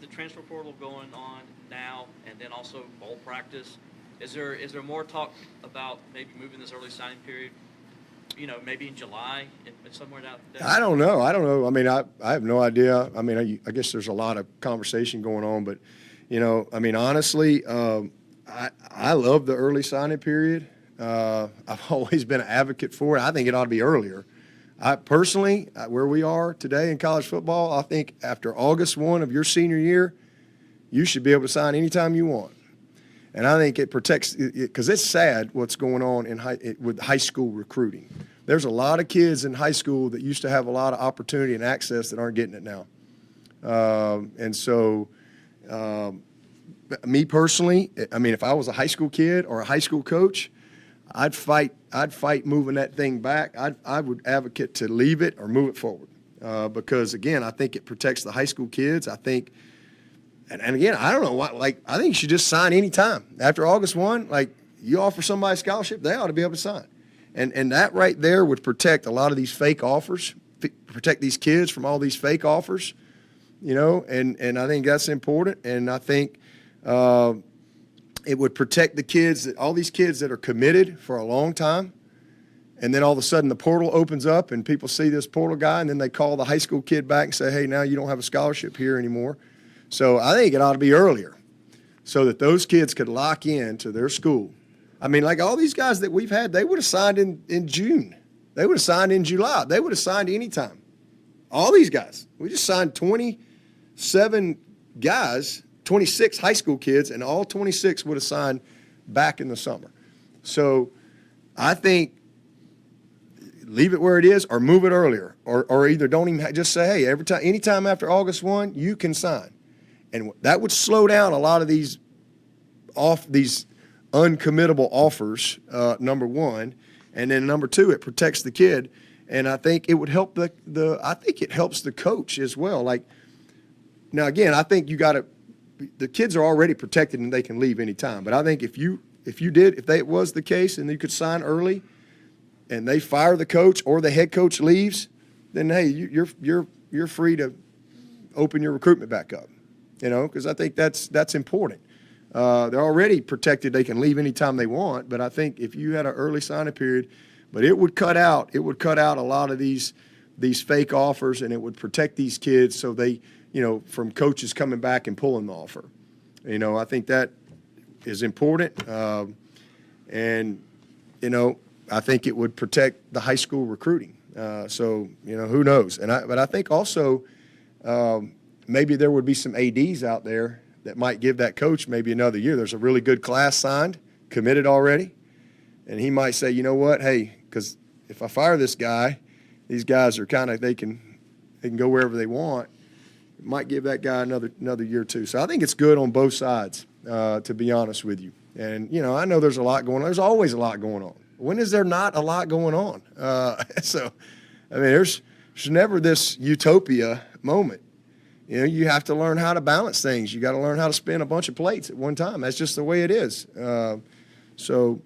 the transfer portal going on now, and then also bowl practice, is there more talk about maybe moving this early signing period? Maybe in July, somewhere down there? I don't know. I mean, I have no idea. I mean, I guess there's a lot of conversation going on, but, I mean, honestly, I love the early signing period. I've always been an advocate for it. I think it ought to be earlier. I personally, where we are today in college football, I think after August 1 of your senior year, you should be able to sign anytime you want. And I think it protects, because it's sad what's going on with high school recruiting. There's a lot of kids in high school that used to have a lot of opportunity and access that aren't getting it now. And so, me personally, I mean, if I was a high school kid or a high school coach, I'd fight moving that thing back. I would advocate to leave it or move it forward, because again, I think it protects the high school kids. I think. And again, I don't know what, I think you should just sign any time. After August 1, you offer somebody a scholarship, they ought to be able to sign. And that right there would protect a lot of these fake offers, protect these kids from all these fake offers, and I think that's important. And I think it would protect the kids, all these kids that are committed for a long time, and then all of a sudden the portal opens up and people see this portal guy, and then they call the high school kid back and say, hey, now you don't have a scholarship here anymore. So I think it ought to be earlier so that those kids could lock in to their school. I mean, like all these guys that we've had, they would have signed in June. They would have signed in July. They would have signed anytime. All these guys. We just signed 27 guys, 26 high school kids, and all 26 would have signed back in the summer. So I think leave it where it is or move it earlier, or either don't even just say, hey, anytime after August 1, you can sign. And that would slow down a lot of these uncommittable offers, number one. And then number two, it protects the kid. And I think it would help I think it helps the coach as well. Now again, I think the kids are already protected and they can leave anytime. But I think if it was the case and you could sign early and they fire the coach or the head coach leaves, then hey, you're free to open your recruitment back up. Because I think that's important. They're already protected; they can leave anytime they want. But I think if you had an early signing period, but it would cut out a lot of these fake offers, and it would protect these kids so they, from coaches coming back and pulling the offer. I think that is important, and I think it would protect the high school recruiting. So who knows? But I think also. Maybe there would be some ADs out there that might give that coach maybe another year. There's a really good class signed, committed already, and he might say, you know what, hey, because if I fire this guy, these guys are they can go wherever they want. It might give that guy another year or two. So I think it's good on both sides, to be honest with you. And I know there's a lot going on. There's always a lot going on. When is there not a lot going on? So I mean, there's never this utopia moment. You have to learn how to balance things. You got to learn how to spin a bunch of plates at one time. That's just the way it is. So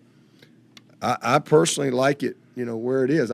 I personally like it, where it is.